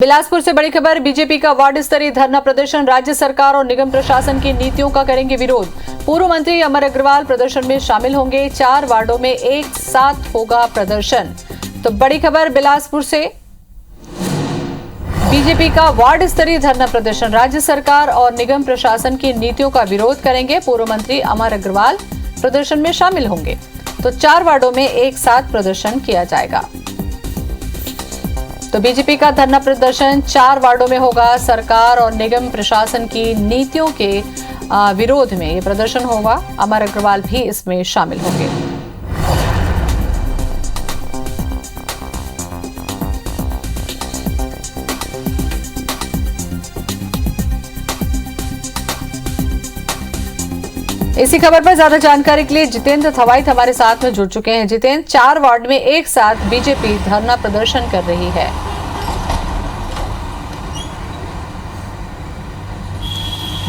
बिलासपुर से बड़ी खबर। बीजेपी का वार्ड स्तरीय धरना प्रदर्शन। राज्य सरकार और निगम प्रशासन की नीतियों का करेंगे विरोध। पूर्व मंत्री अमर अग्रवाल प्रदर्शन में शामिल होंगे। 4 वार्डों में एक साथ होगा प्रदर्शन। तो बड़ी खबर बिलासपुर से। बीजेपी का वार्ड स्तरीय धरना प्रदर्शन। राज्य सरकार और निगम प्रशासन की नीतियों का विरोध करेंगे। पूर्व मंत्री अमर अग्रवाल प्रदर्शन में शामिल होंगे। तो 4 वार्डों में एक साथ प्रदर्शन किया जाएगा। तो बीजेपी का धरना प्रदर्शन 4 वार्डों में होगा। सरकार और निगम प्रशासन की नीतियों के विरोध में ये प्रदर्शन होगा। अमर अग्रवाल भी इसमें शामिल होंगे। इसी खबर पर ज्यादा जानकारी के लिए जितेंद्र थवाइट हमारे साथ में जुड़ चुके हैं। जितेंद्र, 4 वार्ड में एक साथ बीजेपी धरना प्रदर्शन कर रही है।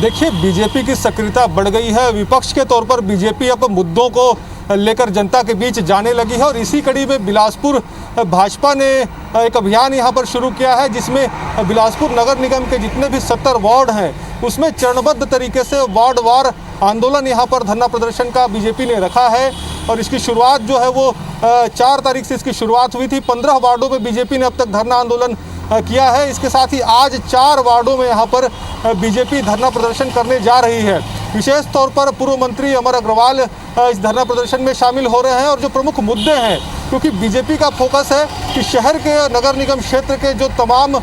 देखिए, बीजेपी की सक्रियता बढ़ गई है। विपक्ष के तौर पर बीजेपी अब मुद्दों को लेकर जनता के बीच जाने लगी है और इसी कड़ी में बिलासपुर भाजपा ने एक अभियान यहां पर शुरू किया है, जिसमें बिलासपुर नगर निगम के जितने भी 70 वार्ड हैं उसमें चरणबद्ध तरीके से वार्ड वार आंदोलन यहां पर धरना प्रदर्शन का बीजेपी ने रखा है। और इसकी शुरुआत जो है वो 4 तारीख से इसकी शुरुआत हुई थी। 15 वार्डों में बीजेपी ने अब तक धरना आंदोलन किया है। इसके साथ ही आज 4 वार्डों में यहाँ पर बीजेपी धरना प्रदर्शन करने जा रही है। विशेष तौर पर पूर्व मंत्री अमर अग्रवाल इस धरना प्रदर्शन में शामिल हो रहे हैं। और जो प्रमुख मुद्दे हैं, क्योंकि बीजेपी का फोकस है कि शहर के नगर निगम क्षेत्र के जो तमाम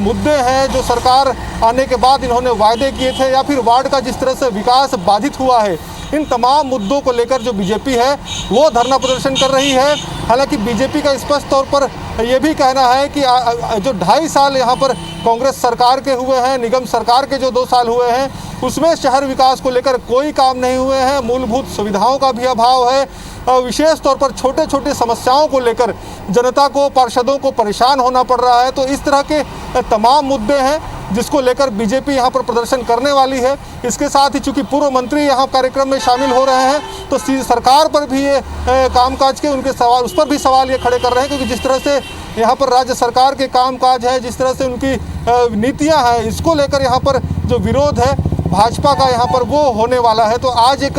मुद्दे हैं, जो सरकार आने के बाद इन्होंने वायदे किए थे या फिर वार्ड का जिस तरह से विकास बाधित हुआ है, इन तमाम मुद्दों को लेकर जो बीजेपी है वो धरना प्रदर्शन कर रही है। हालांकि बीजेपी का स्पष्ट तौर पर ये भी कहना है कि जो 2.5 साल यहाँ पर कांग्रेस सरकार के हुए हैं, निगम सरकार के जो 2 साल हुए हैं, उसमें शहर विकास को लेकर कोई काम नहीं हुए हैं। मूलभूत सुविधाओं का भी अभाव है। विशेष तौर पर छोटे छोटे समस्याओं को लेकर जनता को, पार्षदों को परेशान होना पड़ रहा है। तो इस तरह के तमाम मुद्दे हैं जिसको लेकर बीजेपी यहाँ पर प्रदर्शन करने वाली है। इसके साथ ही चूंकि पूर्व मंत्री यहाँ कार्यक्रम में शामिल हो रहे हैं, तो सरकार पर भी ये कामकाज के उनके सवाल, उस पर भी सवाल ये खड़े कर रहे हैं, क्योंकि जिस तरह से यहाँ पर राज्य सरकार के कामकाज है, जिस तरह से उनकी नीतियाँ हैं, इसको लेकर यहाँ पर जो विरोध है भाजपा का यहाँ पर वो होने वाला है। तो आज एक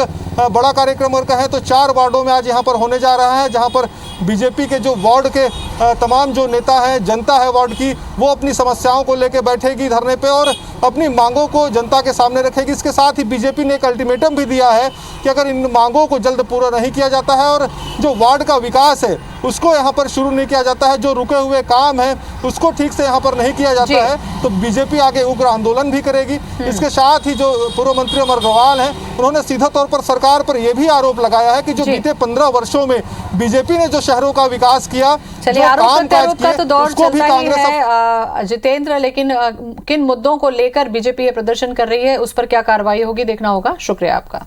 बड़ा कार्यक्रम और कहें तो 4 वार्डों में आज यहाँ पर होने जा रहा है, जहाँ पर बीजेपी के जो वार्ड के तमाम जो नेता हैं, जनता है वार्ड की, वो अपनी समस्याओं को लेकर बैठेगी धरने पे और अपनी मांगों को जनता के सामने रखेगी। इसके साथ ही बीजेपी ने एक अल्टीमेटम भी दिया है कि अगर इन मांगों को जल्द पूरा नहीं किया जाता है और जो वार्ड का विकास है उसको यहाँ पर शुरू नहीं किया जाता है, जो रुके हुए काम है उसको ठीक से यहाँ पर नहीं किया जाता है, तो बीजेपी आगे उग्र आंदोलन भी करेगी। इसके साथ ही जो पूर्व मंत्री अमर अग्रवाल हैं, उन्होंने सीधा तौर पर सरकार पर यह भी आरोप लगाया है कि जो बीते 15 वर्षों में बीजेपी ने जो शहरों का विकास किया, चलिए आरोप का तो दौर चलता ही है जितेंद्र, लेकिन किन मुद्दों को लेकर बीजेपी ये प्रदर्शन कर रही है उस पर क्या कार्रवाई होगी देखना होगा। शुक्रिया आपका।